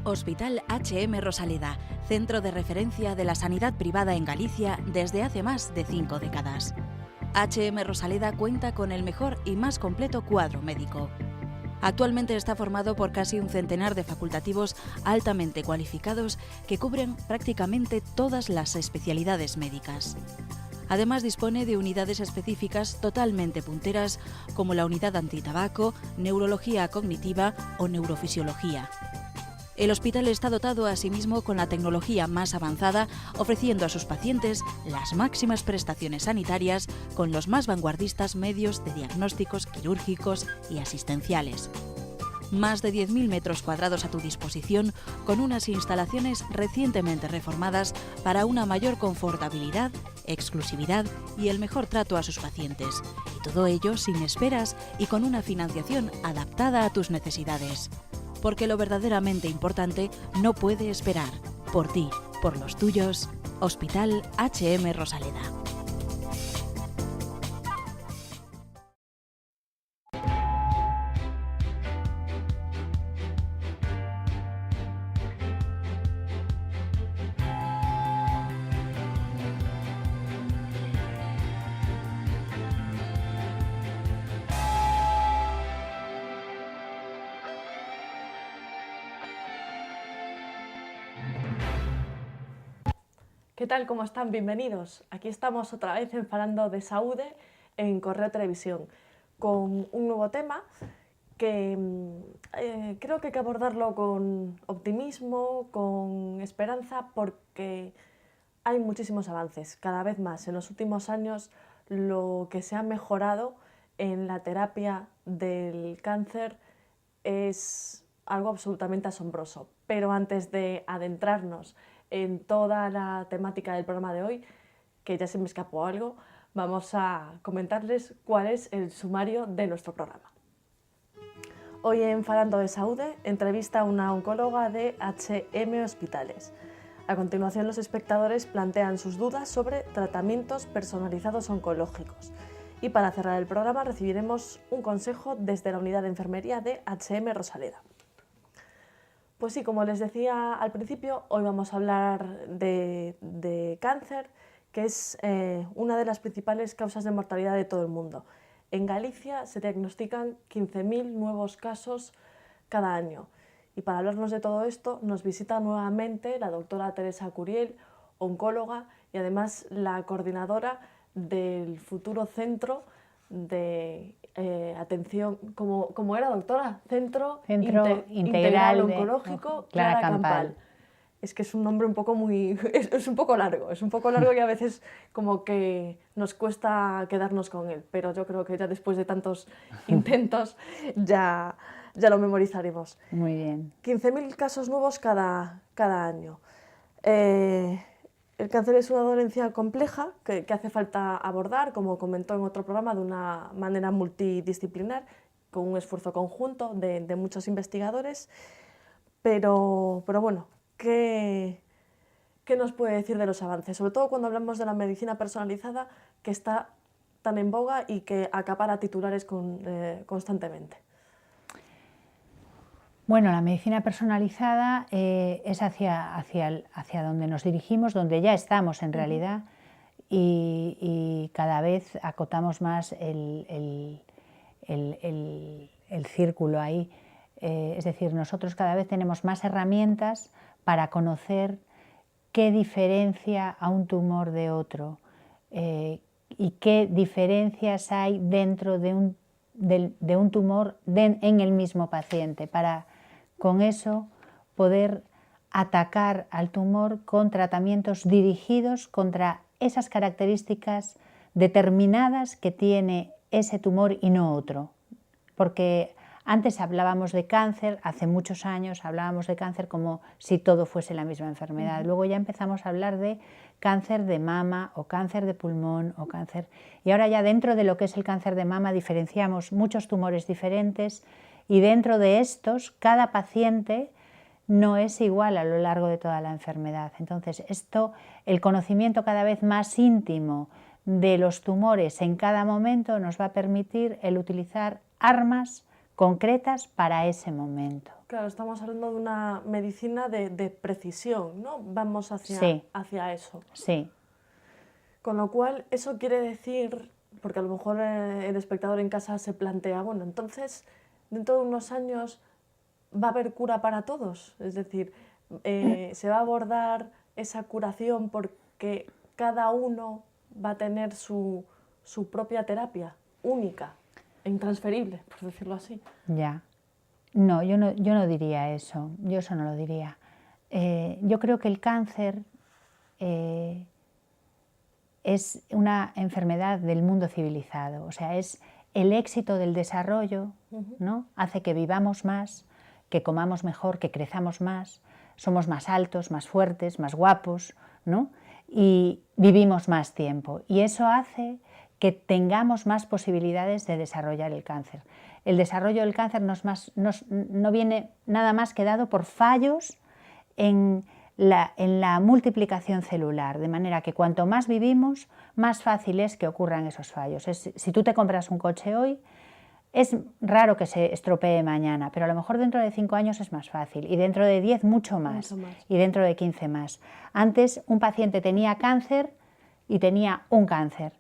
Hospital HM Rosaleda, centro de referencia de la sanidad privada en Galicia desde hace más de 5 décadas. HM Rosaleda cuenta con el mejor y más completo cuadro médico. Actualmente está formado por casi un centenar de facultativos altamente cualificados que cubren prácticamente todas las especialidades médicas. Además dispone de unidades específicas totalmente punteras como la unidad antitabaco, neurología cognitiva o neurofisiología. El hospital está dotado asimismo con la tecnología más avanzada, ofreciendo a sus pacientes las máximas prestaciones sanitarias con los más vanguardistas medios de diagnósticos quirúrgicos y asistenciales. Más de 10.000 metros cuadrados a tu disposición, con unas instalaciones recientemente reformadas para una mayor confortabilidad, exclusividad y el mejor trato a sus pacientes. Y todo ello sin esperas y con una financiación adaptada a tus necesidades. Porque lo verdaderamente importante no puede esperar. Por ti, por los tuyos, Hospital HM Rosaleda. ¿Qué tal? ¿Cómo están? Bienvenidos. Aquí estamos otra vez en Falando de Saúde en Correo Televisión con un nuevo tema que creo que hay que abordarlo con optimismo, con esperanza, porque hay muchísimos avances, cada vez más. En los últimos años lo que se ha mejorado en la terapia del cáncer es algo absolutamente asombroso. Pero antes de adentrarnos en toda la temática del programa de hoy, que ya se me escapó algo, vamos a comentarles cuál es el sumario de nuestro programa. Hoy en Falando de Saúde entrevista a una oncóloga de HM Hospitales. A continuación, los espectadores plantean sus dudas sobre tratamientos personalizados oncológicos. Y para cerrar el programa recibiremos un consejo desde la unidad de enfermería de HM Rosaleda. Pues sí, como les decía al principio, hoy vamos a hablar de cáncer, que es una de las principales causas de mortalidad de todo el mundo. En Galicia se diagnostican 15.000 nuevos casos cada año. Y para hablarnos de todo esto nos visita nuevamente la doctora Teresa Curiel, oncóloga y además la coordinadora del futuro centro de atención, como era, doctora, Centro Integral Oncológico Clara Campal. Es que es un nombre un poco es un poco largo y a veces como que nos cuesta quedarnos con él, pero yo creo que ya después de tantos intentos ya lo memorizaremos. Muy bien. 15.000 casos nuevos cada año. El cáncer es una dolencia compleja que hace falta abordar, como comentó en otro programa, de una manera multidisciplinar, con un esfuerzo conjunto de muchos investigadores. Pero bueno, ¿qué nos puede decir de los avances? Sobre todo cuando hablamos de la medicina personalizada, que está tan en boga y que acapara titulares constantemente. Bueno, la medicina personalizada es hacia donde nos dirigimos, donde ya estamos en realidad, y cada vez acotamos más el círculo ahí. Es decir, nosotros cada vez tenemos más herramientas para conocer qué diferencia a un tumor de otro y qué diferencias hay dentro de un tumor en el mismo paciente, para con eso poder atacar al tumor con tratamientos dirigidos contra esas características determinadas que tiene ese tumor y no otro. Porque antes hablábamos de cáncer, hace muchos años hablábamos de cáncer como si todo fuese la misma enfermedad. Luego ya empezamos a hablar de cáncer de mama o cáncer de pulmón o cáncer. Y ahora ya dentro de lo que es el cáncer de mama diferenciamos muchos tumores diferentes y dentro de estos cada paciente no es igual a lo largo de toda la enfermedad. Entonces el conocimiento cada vez más íntimo de los tumores en cada momento nos va a permitir el utilizar armas concretas para ese momento. Claro, estamos hablando de una medicina de precisión, ¿no? Vamos Sí. hacia eso. Sí. Con lo cual, eso quiere decir, porque a lo mejor el espectador en casa se plantea, bueno, entonces, dentro de unos años, ¿va a haber cura para todos? Es decir, ¿se va a abordar esa curación porque cada uno va a tener su propia terapia única e intransferible, por decirlo así? Ya. No, yo no diría eso, yo eso no lo diría. Yo creo que el cáncer es una enfermedad del mundo civilizado, o sea, es el éxito del desarrollo, ¿no? Hace que vivamos más, que comamos mejor, que crezamos más, somos más altos, más fuertes, más guapos, ¿no? Y vivimos más tiempo. Y eso hace que tengamos más posibilidades de desarrollar el cáncer. El desarrollo del cáncer no viene nada más que dado por fallos en la multiplicación celular, de manera que cuanto más vivimos, más fácil es que ocurran esos fallos. Si tú te compras un coche hoy, es raro que se estropee mañana, pero a lo mejor dentro de 5 años es más fácil, y dentro de 10 mucho más, y dentro de 15 más. Antes un paciente tenía cáncer y tenía un cáncer.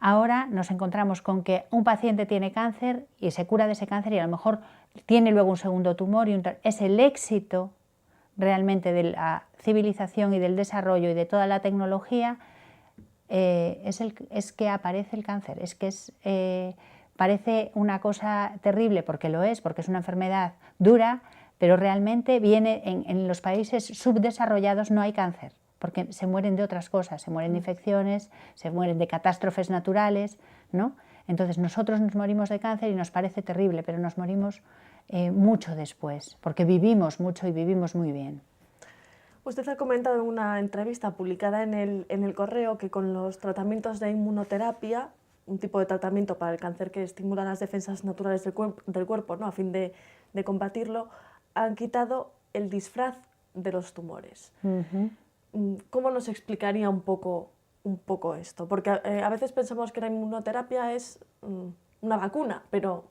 Ahora nos encontramos con que un paciente tiene cáncer y se cura de ese cáncer y a lo mejor tiene luego un segundo tumor. Es el éxito realmente de la civilización y del desarrollo y de toda la tecnología, es que aparece el cáncer. Es que parece una cosa terrible, porque lo es, porque es una enfermedad dura, pero realmente viene en los países subdesarrollados no hay cáncer, porque se mueren de otras cosas, se mueren de infecciones, se mueren de catástrofes naturales, ¿no? Entonces nosotros nos morimos de cáncer y nos parece terrible, pero nos morimos mucho después, porque vivimos mucho y vivimos muy bien. Usted ha comentado en una entrevista publicada en el Correo que con los tratamientos de inmunoterapia, un tipo de tratamiento para el cáncer que estimula las defensas naturales del cuerpo, ¿no? A fin de combatirlo, han quitado el disfraz de los tumores. ¿Cómo nos explicaría un poco esto? Porque a veces pensamos que la inmunoterapia es una vacuna, pero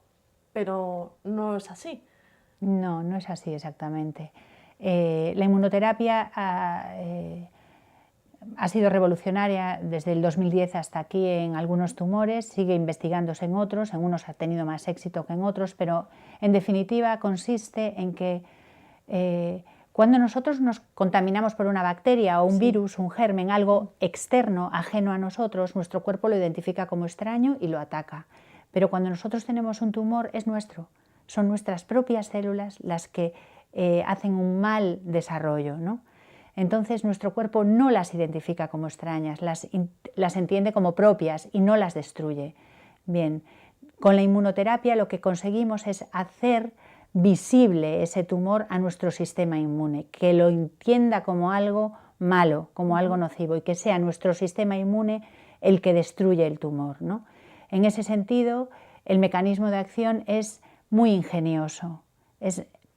no es así. No, no es así exactamente. La inmunoterapia ha sido revolucionaria desde el 2010 hasta aquí en algunos tumores, sigue investigándose en otros, en unos ha tenido más éxito que en otros, pero en definitiva consiste en que cuando nosotros nos contaminamos por una bacteria o un virus, un germen, algo externo, ajeno a nosotros, nuestro cuerpo lo identifica como extraño y lo ataca. Pero cuando nosotros tenemos un tumor es nuestro, son nuestras propias células las que hacen un mal desarrollo, ¿no? Entonces nuestro cuerpo no las identifica como extrañas, las entiende como propias y no las destruye. Bien, con la inmunoterapia lo que conseguimos es hacer visible ese tumor a nuestro sistema inmune, que lo entienda como algo malo, como algo nocivo, y que sea nuestro sistema inmune el que destruye el tumor, ¿no? En ese sentido, el mecanismo de acción es muy ingenioso.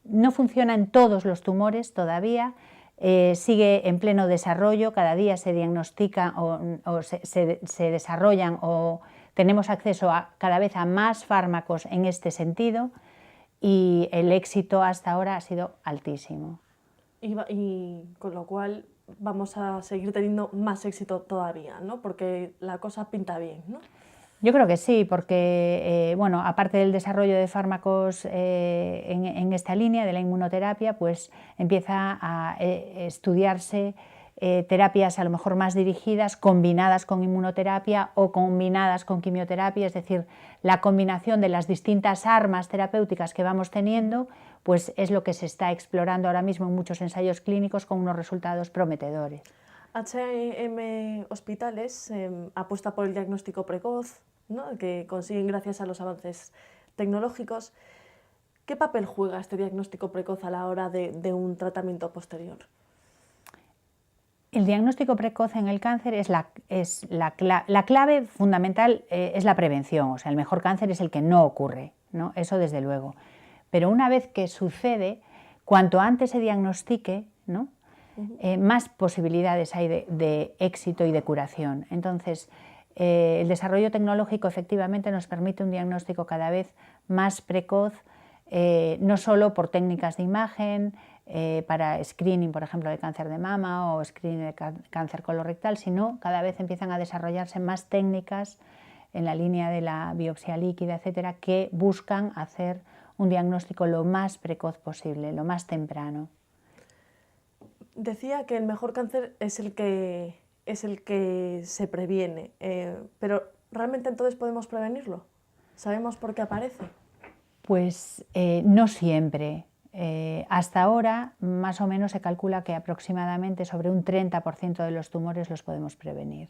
No funciona en todos los tumores todavía, sigue en pleno desarrollo, cada día se diagnostican o se desarrollan o tenemos acceso cada vez a más fármacos en este sentido, y el éxito hasta ahora ha sido altísimo. Y con lo cual vamos a seguir teniendo más éxito todavía, ¿no? Porque la cosa pinta bien, ¿no? Yo creo que sí, porque bueno, aparte del desarrollo de fármacos en esta línea de la inmunoterapia, pues empieza a estudiarse terapias a lo mejor más dirigidas, combinadas con inmunoterapia o combinadas con quimioterapia, es decir, la combinación de las distintas armas terapéuticas que vamos teniendo, pues es lo que se está explorando ahora mismo en muchos ensayos clínicos con unos resultados prometedores. H&M Hospitales apuesta por el diagnóstico precoz, ¿no? Que consiguen gracias a los avances tecnológicos. ¿Qué papel juega este diagnóstico precoz a la hora de un tratamiento posterior? El diagnóstico precoz en el cáncer es la clave fundamental, es la prevención. O sea, el mejor cáncer es el que no ocurre, ¿no? Eso desde luego. Pero una vez que sucede, cuanto antes se diagnostique, ¿no? Más posibilidades hay de éxito y de curación. Entonces, el desarrollo tecnológico efectivamente nos permite un diagnóstico cada vez más precoz no solo por técnicas de imagen, para screening, por ejemplo, de cáncer de mama o screening de cáncer colorectal, sino cada vez empiezan a desarrollarse más técnicas en la línea de la biopsia líquida, etcétera, que buscan hacer un diagnóstico lo más precoz posible, lo más temprano. Decía que el mejor cáncer es el que se previene, pero ¿realmente entonces podemos prevenirlo? ¿Sabemos por qué aparece? Pues no siempre. Hasta ahora, más o menos se calcula que aproximadamente sobre un 30% de los tumores los podemos prevenir.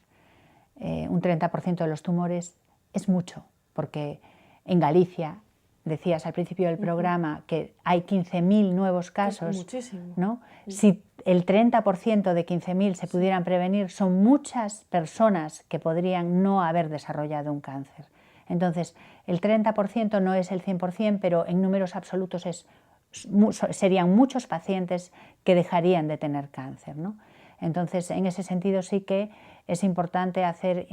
Un 30% de los tumores es mucho, porque en Galicia, decías al principio del programa, que hay 15.000 nuevos casos. Es muchísimo. ¿No? Si el 30% de 15.000 se pudieran prevenir, son muchas personas que podrían no haber desarrollado un cáncer. Entonces, el 30% no es el 100%, pero en números absolutos serían muchos pacientes que dejarían de tener cáncer, ¿no? Entonces, en ese sentido sí que es importante hacer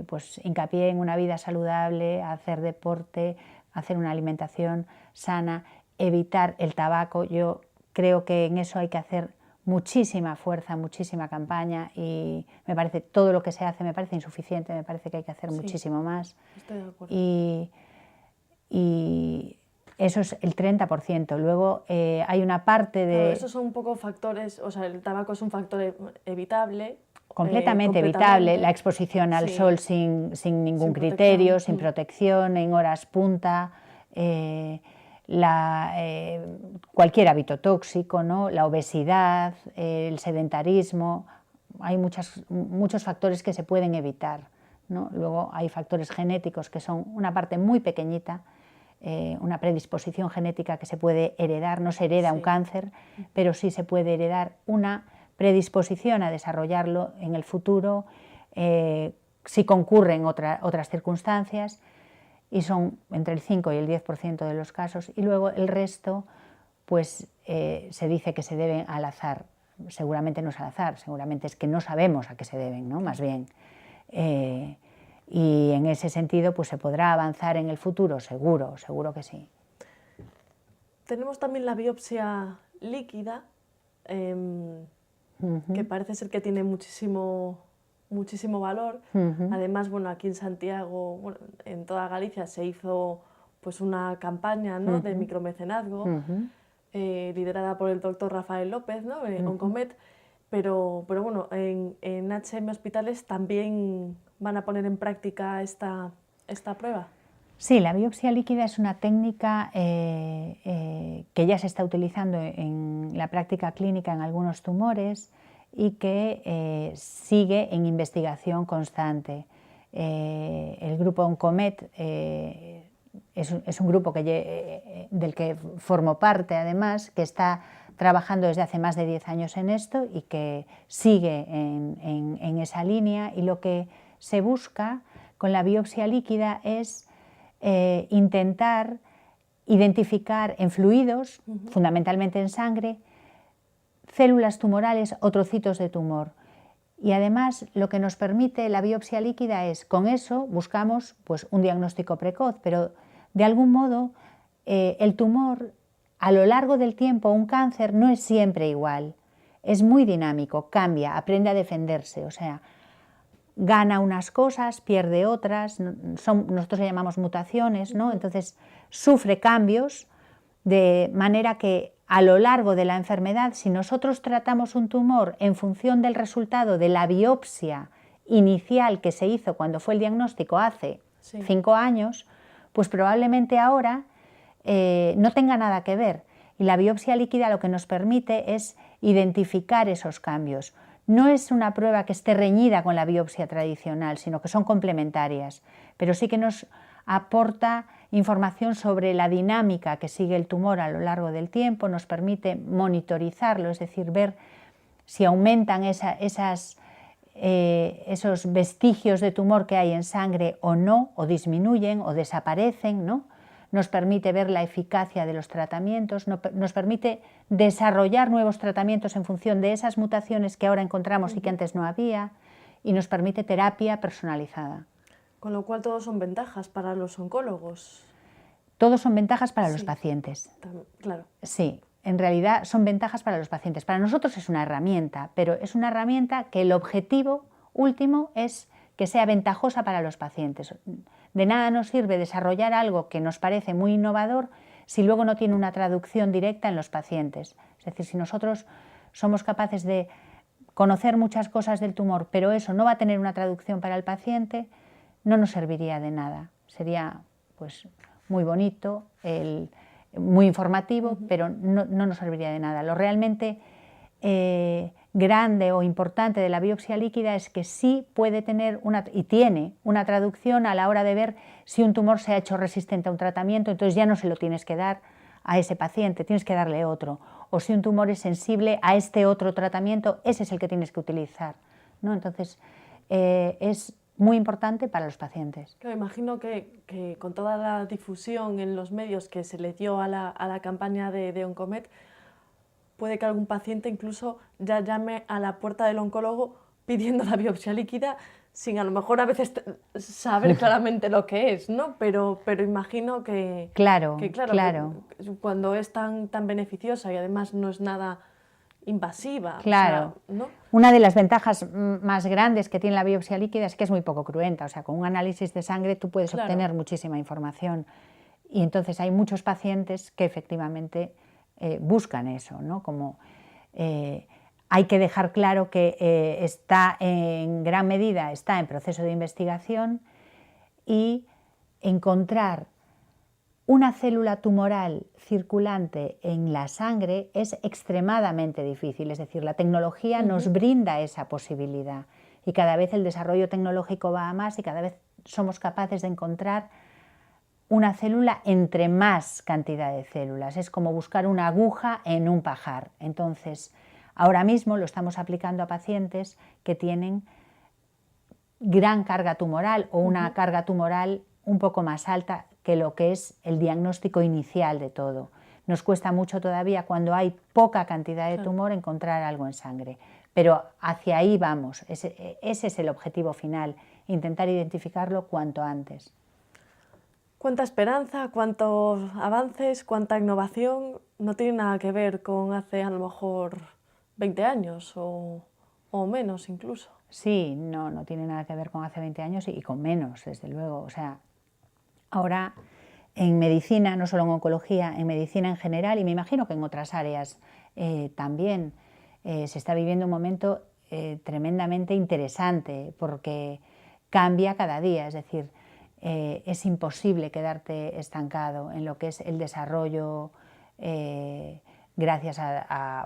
pues, hincapié en una vida saludable, hacer deporte, hacer una alimentación sana, evitar el tabaco. Yo creo que en eso hay que hacer muchísima fuerza, muchísima campaña, y me parece todo lo que se hace me parece insuficiente, me parece que hay que hacer muchísimo más. Estoy de acuerdo. Y eso es el 30%. Luego hay una parte de... Claro, esos son un poco factores, o sea, el tabaco es un factor evitable. Completamente evitable, la exposición al sol sin ningún criterio, sin protección, en horas punta, cualquier hábito tóxico, ¿no? La obesidad, el sedentarismo, hay muchos factores que se pueden evitar, ¿no? Luego hay factores genéticos que son una parte muy pequeñita, una predisposición genética que se puede heredar, no se hereda un cáncer, pero sí se puede heredar una predisposición a desarrollarlo en el futuro, si concurren otras circunstancias, y son entre el 5 y el 10% de los casos, y luego el resto pues se dice que se deben al azar. Seguramente no es al azar, seguramente es que no sabemos a qué se deben, ¿no? Más bien. Y en ese sentido pues se podrá avanzar en el futuro, seguro que sí. Tenemos también la biopsia líquida, que parece ser que tiene muchísimo valor. Además, bueno, aquí en Santiago, bueno, en toda Galicia se hizo pues una campaña, ¿no? de micromecenazgo, liderada por el doctor Rafael López, ¿no? Oncomet, pero bueno, en HM Hospitales también van a poner en práctica esta prueba. Sí, la biopsia líquida es una técnica que ya se está utilizando en la práctica clínica en algunos tumores y que sigue en investigación constante. El grupo Oncomet es un grupo del que formo parte, además, que está trabajando desde hace más de 10 años en esto y que sigue en esa línea, y lo que se busca con la biopsia líquida es intentar identificar en fluidos, fundamentalmente en sangre, células tumorales o trocitos de tumor. Y además lo que nos permite la biopsia líquida es, con eso buscamos pues, un diagnóstico precoz, pero de algún modo el tumor a lo largo del tiempo, un cáncer no es siempre igual, es muy dinámico, cambia, aprende a defenderse, o sea, gana unas cosas, pierde otras, nosotros le llamamos mutaciones, ¿no? Entonces sufre cambios de manera que a lo largo de la enfermedad, si nosotros tratamos un tumor en función del resultado de la biopsia inicial que se hizo cuando fue el diagnóstico hace 5 años, pues probablemente ahora no tenga nada que ver. Y la biopsia líquida lo que nos permite es identificar esos cambios. No es una prueba que esté reñida con la biopsia tradicional, sino que son complementarias, pero sí que nos aporta información sobre la dinámica que sigue el tumor a lo largo del tiempo, nos permite monitorizarlo, es decir, ver si aumentan esos vestigios de tumor que hay en sangre o no, o disminuyen o desaparecen, ¿no? Nos permite ver la eficacia de los tratamientos, nos permite desarrollar nuevos tratamientos en función de esas mutaciones que ahora encontramos y que antes no había, y nos permite terapia personalizada. Con lo cual todos son ventajas para los oncólogos. Todos son ventajas para los Sí. pacientes. Claro. Sí, en realidad son ventajas para los pacientes. Para nosotros es una herramienta, pero es una herramienta que el objetivo último es que sea ventajosa para los pacientes. De nada nos sirve desarrollar algo que nos parece muy innovador si luego no tiene una traducción directa en los pacientes. Es decir, si nosotros somos capaces de conocer muchas cosas del tumor, pero eso no va a tener una traducción para el paciente, no nos serviría de nada. Sería pues muy bonito, muy informativo, pero no nos serviría de nada. Lo realmente grande o importante de la biopsia líquida es que sí puede tener y tiene una traducción a la hora de ver si un tumor se ha hecho resistente a un tratamiento, entonces ya no se lo tienes que dar a ese paciente, tienes que darle otro. O si un tumor es sensible a este otro tratamiento, ese es el que tienes que utilizar, ¿no? Entonces, es muy importante para los pacientes. Claro, imagino que con toda la difusión en los medios que se le dio a la campaña de Oncomet, puede que algún paciente incluso ya llame a la puerta del oncólogo pidiendo la biopsia líquida sin a lo mejor a veces saber claramente lo que es, ¿no? Pero imagino que claro, cuando es tan beneficiosa y además no es nada invasiva. Claro. O sea, ¿no? Una de las ventajas más grandes que tiene la biopsia líquida es que es muy poco cruenta. O sea, con un análisis de sangre tú puedes obtener muchísima información. Y entonces hay muchos pacientes que efectivamente buscan eso, ¿no? Como hay que dejar claro que está en gran medida está en proceso de investigación y encontrar una célula tumoral circulante en la sangre es extremadamente difícil, es decir, la tecnología nos brinda esa posibilidad y cada vez el desarrollo tecnológico va a más y cada vez somos capaces de encontrar una célula entre más cantidad de células. Es como buscar una aguja en un pajar. Entonces, ahora mismo lo estamos aplicando a pacientes que tienen gran carga tumoral o una carga tumoral un poco más alta que lo que es el diagnóstico inicial de todo. Nos cuesta mucho todavía cuando hay poca cantidad de tumor encontrar algo en sangre, pero hacia ahí vamos, ese es el objetivo final, intentar identificarlo cuanto antes. Cuánta esperanza, cuántos avances, cuánta innovación, no tiene nada que ver con hace a lo mejor 20 años o menos incluso. Sí, no tiene nada que ver con hace 20 años y con menos, desde luego. O sea, ahora en medicina, no solo en oncología, en medicina en general, y me imagino que en otras áreas también, se está viviendo un momento tremendamente interesante porque cambia cada día, es decir, es imposible quedarte estancado en lo que es el desarrollo gracias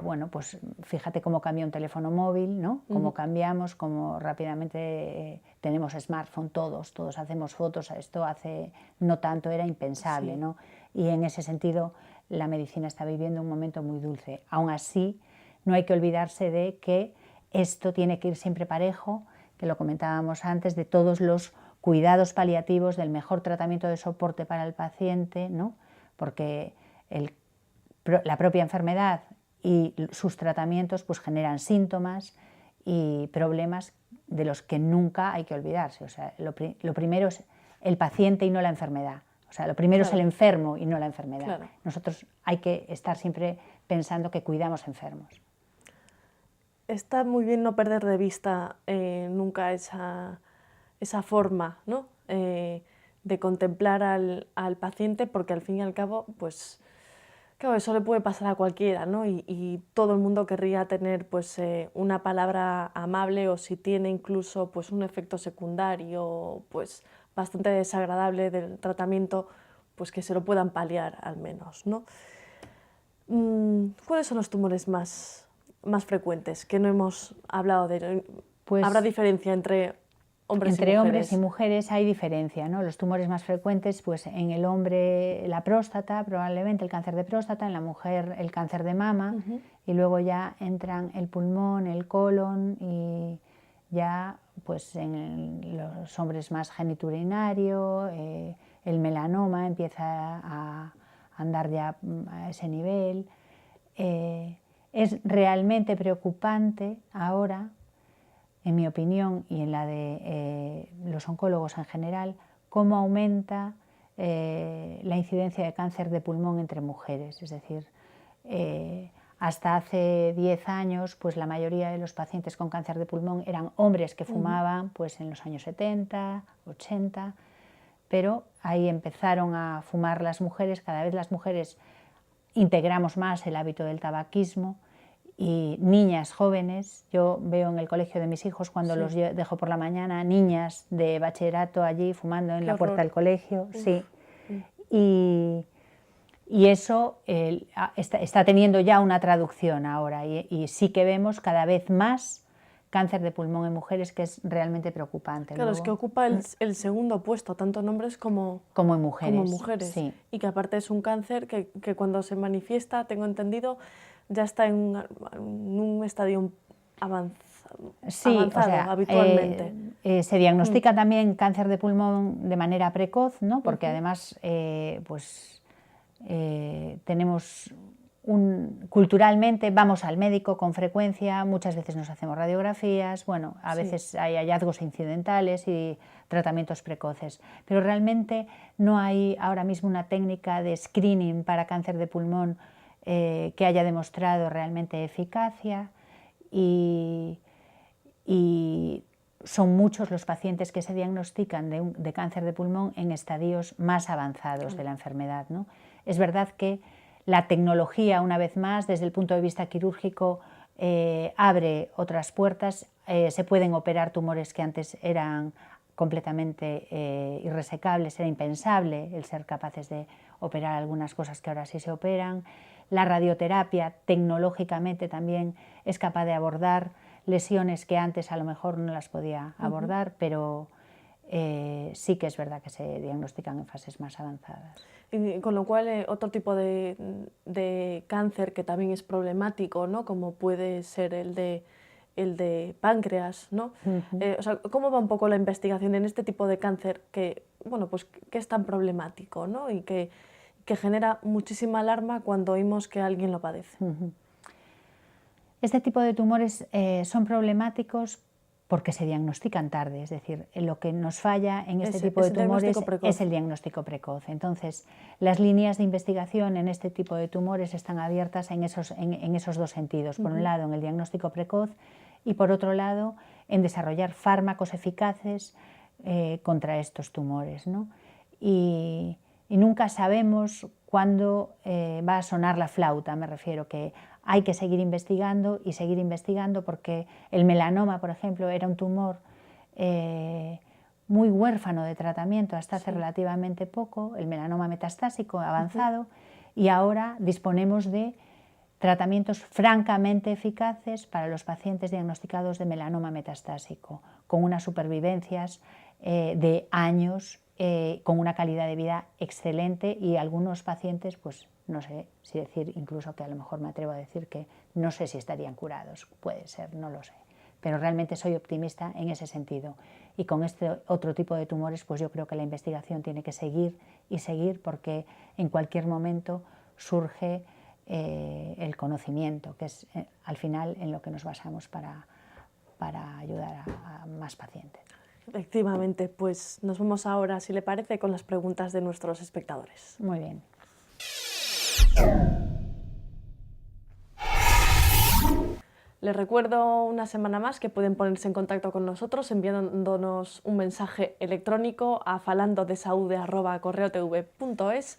bueno, pues fíjate cómo cambia un teléfono móvil, ¿no? Cómo cambiamos, cómo rápidamente tenemos smartphone todos hacemos fotos, esto hace no tanto era impensable, ¿no? Y en ese sentido la medicina está viviendo un momento muy dulce. Aún así, no hay que olvidarse de que esto tiene que ir siempre parejo, que lo comentábamos antes, de todos los cuidados paliativos, del mejor tratamiento de soporte para el paciente, ¿no? Porque la propia enfermedad y sus tratamientos pues generan síntomas y problemas de los que nunca hay que olvidarse. O sea, lo primero es el paciente y no la enfermedad. O sea, lo primero es el enfermo y no la enfermedad. Nosotros hay que estar siempre pensando que cuidamos enfermos. Está muy bien no perder de vista nunca esa forma, ¿no? De contemplar al paciente, porque al fin y al cabo, pues claro, eso le puede pasar a cualquiera, ¿no? Y todo el mundo querría tener pues, una palabra amable o si tiene incluso pues, un efecto secundario pues, bastante desagradable del tratamiento, pues que se lo puedan paliar al menos, ¿no? ¿Cuáles son los tumores más frecuentes que no hemos hablado de? Pues, ¿habrá diferencia entre hombres y mujeres? Entre hombres y mujeres hay diferencia, ¿no? Los tumores más frecuentes, pues en el hombre la próstata, probablemente el cáncer de próstata, en la mujer el cáncer de mama, y luego ya entran el pulmón, el colon y ya pues en los hombres más geniturinario, el melanoma empieza a andar ya a ese nivel. Es realmente preocupante ahora, en mi opinión y en la de los oncólogos en general, cómo aumenta la incidencia de cáncer de pulmón entre mujeres. Es decir, hasta hace 10 años, pues la mayoría de los pacientes con cáncer de pulmón eran hombres que fumaban pues en los años 70, 80, pero ahí empezaron a fumar las mujeres. Cada vez las mujeres integramos más el hábito del tabaquismo, y niñas jóvenes, yo veo en el colegio de mis hijos cuando los dejo por la mañana, niñas de bachillerato allí fumando en la puerta del colegio, sí. Y eso está teniendo ya una traducción ahora, y sí que vemos cada vez más cáncer de pulmón en mujeres, que es realmente preocupante. Claro, luego, es que ocupa el segundo puesto, tanto en hombres como en mujeres. Sí. Y que aparte es un cáncer que cuando se manifiesta, tengo entendido, ya está en un estadio avanzado, o sea, habitualmente. Se diagnostica también cáncer de pulmón de manera precoz, ¿no? Porque además tenemos culturalmente vamos al médico con frecuencia, muchas veces nos hacemos radiografías, bueno, a veces hay hallazgos incidentales y tratamientos precoces, pero realmente no hay ahora mismo una técnica de screening para cáncer de pulmón que haya demostrado realmente eficacia, y son muchos los pacientes que se diagnostican de cáncer de pulmón en estadios más avanzados de la enfermedad, ¿no? Es verdad que la tecnología, una vez más, desde el punto de vista quirúrgico, abre otras puertas. Se pueden operar tumores que antes eran completamente irresecables, era impensable el ser capaces de operar algunas cosas que ahora sí se operan. La radioterapia tecnológicamente también es capaz de abordar lesiones que antes a lo mejor no las podía abordar, pero sí que es verdad que se diagnostican en fases más avanzadas. Y con lo cual, otro tipo de cáncer que también es problemático, ¿no? Como puede ser el de páncreas, ¿no? O sea, ¿cómo va un poco la investigación en este tipo de cáncer que, bueno, pues, que es tan problemático, ¿no? Y que genera muchísima alarma cuando oímos que alguien lo padece? Este tipo de tumores son problemáticos porque se diagnostican tarde, es decir, lo que nos falla en este tipo de tumores es el diagnóstico precoz. Entonces, las líneas de investigación en este tipo de tumores están abiertas en esos dos sentidos. Por un lado, en el diagnóstico precoz, y por otro lado, en desarrollar fármacos eficaces contra estos tumores, ¿no? Y nunca sabemos cuándo va a sonar la flauta, me refiero, que hay que seguir investigando y seguir investigando, porque el melanoma, por ejemplo, era un tumor muy huérfano de tratamiento hasta hace relativamente poco, el melanoma metastásico avanzado, y ahora disponemos de tratamientos francamente eficaces para los pacientes diagnosticados de melanoma metastásico, con unas supervivencias de años, con una calidad de vida excelente, y algunos pacientes, pues no sé si decir, incluso que a lo mejor me atrevo a decir que no sé si estarían curados, puede ser, no lo sé, pero realmente soy optimista en ese sentido. Y con este otro tipo de tumores, pues yo creo que la investigación tiene que seguir y seguir, porque en cualquier momento surge el conocimiento, que es al final en lo que nos basamos para ayudar a más pacientes. Efectivamente, pues nos vamos ahora, si le parece, con las preguntas de nuestros espectadores. Muy bien. Les recuerdo una semana más que pueden ponerse en contacto con nosotros enviándonos un mensaje electrónico a falandodesaude@correotv.es,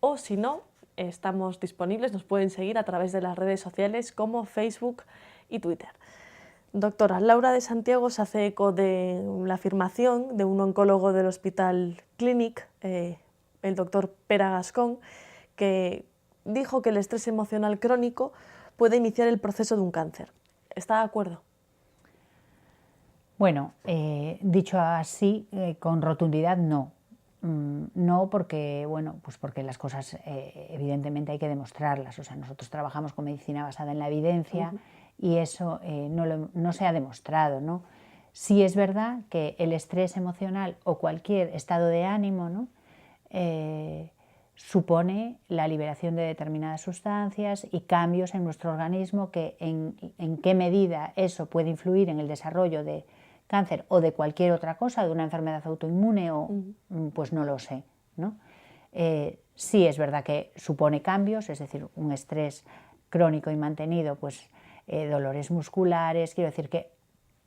o si no, estamos disponibles, nos pueden seguir a través de las redes sociales como Facebook y Twitter. Doctora, Laura de Santiago se hace eco de la afirmación de un oncólogo del Hospital Clínic, el doctor Pere Gascón, que dijo que el estrés emocional crónico puede iniciar el proceso de un cáncer. ¿Está de acuerdo? Bueno, dicho así, con rotundidad no. No, porque, bueno, pues porque las cosas evidentemente hay que demostrarlas. O sea, nosotros trabajamos con medicina basada en la evidencia, y eso no se ha demostrado, ¿no? Sí es verdad que el estrés emocional o cualquier estado de ánimo, ¿no? Supone la liberación de determinadas sustancias y cambios en nuestro organismo, que en qué medida eso puede influir en el desarrollo de cáncer o de cualquier otra cosa, de una enfermedad autoinmune, pues no lo sé. ¿no? Sí es verdad que supone cambios, es decir, un estrés crónico y mantenido, pues dolores musculares, quiero decir que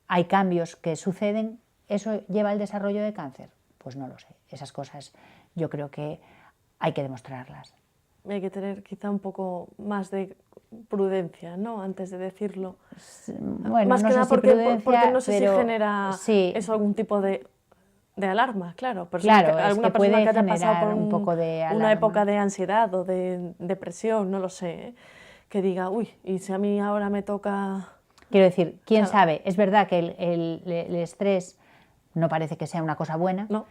hay cambios que suceden. ¿Eso lleva al desarrollo de cáncer? Pues no lo sé. Esas cosas yo creo que hay que demostrarlas. Hay que tener quizá un poco más de prudencia, ¿no? Antes de decirlo. Bueno, más no que sé nada si porque prudencia, no sé pero si genera sí, eso algún tipo de alarma, claro. claro, es Alguna que persona puede que haya pasado generar por un poco de una época alarma. de ansiedad o de depresión, no lo sé, ¿eh? Que diga, uy, ¿y si a mí ahora me toca...? Quiero decir, quién Claro. sabe, es verdad que el estrés no parece que sea una cosa buena, ¿No?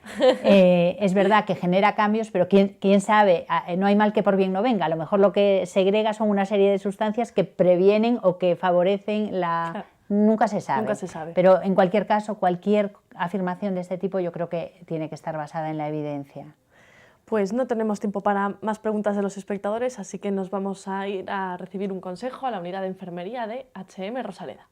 Es verdad que genera cambios, pero quién sabe, no hay mal que por bien no venga, a lo mejor lo que segrega son una serie de sustancias que previenen o que favorecen la... Claro. Nunca se sabe. Nunca se sabe. Pero en cualquier caso, cualquier afirmación de este tipo yo creo que tiene que estar basada en la evidencia. Pues no tenemos tiempo para más preguntas de los espectadores, así que nos vamos a ir a recibir un consejo a la unidad de enfermería de HM Rosaleda.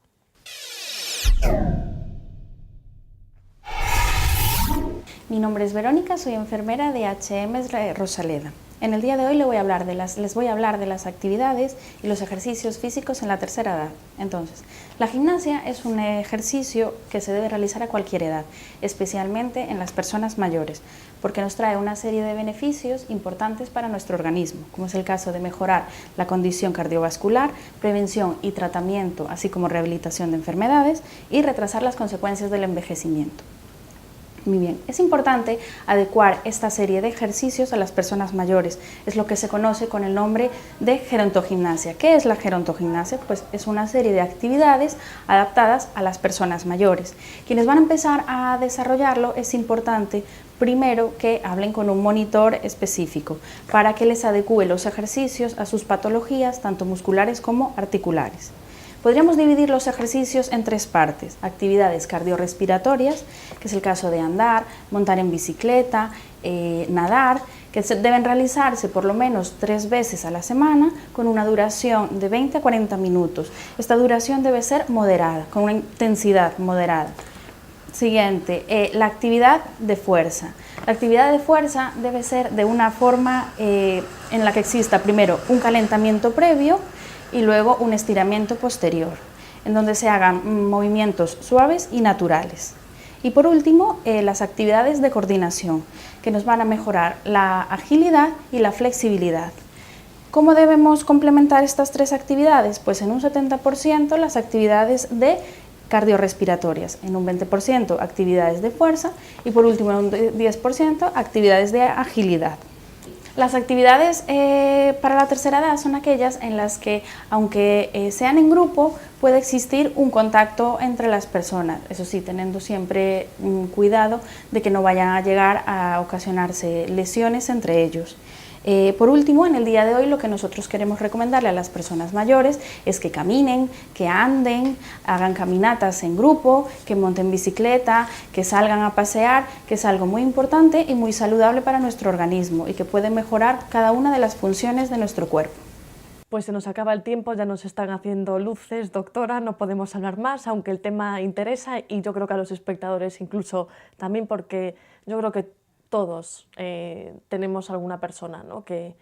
Mi nombre es Verónica, soy enfermera de HM Rosaleda. En el día de hoy les voy a hablar de las actividades y los ejercicios físicos en la tercera edad. Entonces, la gimnasia es un ejercicio que se debe realizar a cualquier edad, especialmente en las personas mayores, porque nos trae una serie de beneficios importantes para nuestro organismo, como es el caso de mejorar la condición cardiovascular, prevención y tratamiento, así como rehabilitación de enfermedades y retrasar las consecuencias del envejecimiento. Muy bien, es importante adecuar esta serie de ejercicios a las personas mayores. Es lo que se conoce con el nombre de gerontogimnasia. ¿Qué es la gerontogimnasia? Pues es una serie de actividades adaptadas a las personas mayores. Quienes van a empezar a desarrollarlo es importante primero que hablen con un monitor específico para que les adecue los ejercicios a sus patologías, tanto musculares como articulares. Podríamos dividir los ejercicios en tres partes: actividades cardiorrespiratorias, que es el caso de andar, montar en bicicleta, nadar, que deben realizarse por lo menos 3 veces a la semana con una duración de 20 a 40 minutos. Esta duración debe ser moderada, con una intensidad moderada. Siguiente, la actividad de fuerza. La actividad de fuerza debe ser de una forma en la que exista primero un calentamiento previo y luego un estiramiento posterior, en donde se hagan movimientos suaves y naturales. Y por último, las actividades de coordinación, que nos van a mejorar la agilidad y la flexibilidad. ¿Cómo debemos complementar estas tres actividades? Pues en un 70% las actividades de cardiorrespiratorias, en un 20% actividades de fuerza y por último en un 10% actividades de agilidad. Las actividades para la tercera edad son aquellas en las que, aunque sean en grupo, puede existir un contacto entre las personas, eso sí, teniendo siempre cuidado de que no vayan a llegar a ocasionarse lesiones entre ellos. Por último, en el día de hoy lo que nosotros queremos recomendarle a las personas mayores es que caminen, que anden, hagan caminatas en grupo, que monten bicicleta, que salgan a pasear, que es algo muy importante y muy saludable para nuestro organismo y que puede mejorar cada una de las funciones de nuestro cuerpo. Pues se nos acaba el tiempo, ya nos están haciendo luces, doctora, no podemos hablar más, aunque el tema interesa y yo creo que a los espectadores incluso también, porque yo creo que todos tenemos alguna persona, ¿no? que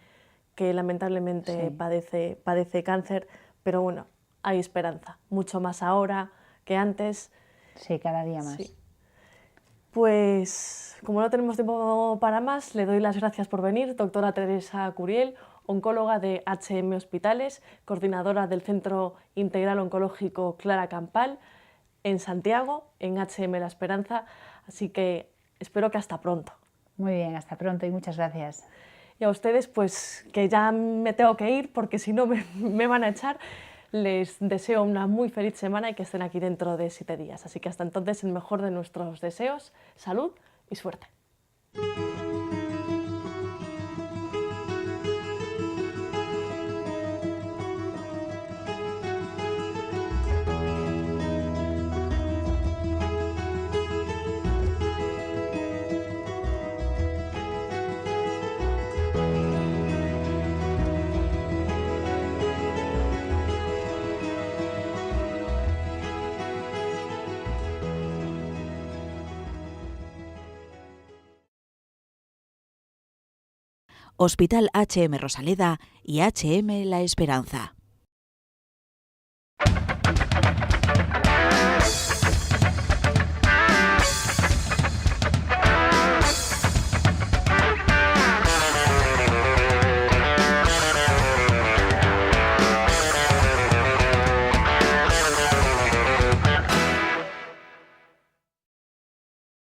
lamentablemente Sí. padece cáncer, pero bueno, hay esperanza, mucho más ahora que antes. Sí, cada día más. Sí. Pues como no tenemos tiempo para más, le doy las gracias por venir, doctora Teresa Curiel, oncóloga de HM Hospitales, coordinadora del Centro Integral Oncológico Clara Campal, en Santiago, en HM La Esperanza, así que espero que hasta pronto. Muy bien, hasta pronto y muchas gracias. Y a ustedes, pues que ya me tengo que ir porque si no me van a echar. Les deseo una muy feliz semana y que estén aquí dentro de 7 días. Así que hasta entonces, el mejor de nuestros deseos, salud y suerte. Hospital HM Rosaleda y HM La Esperanza.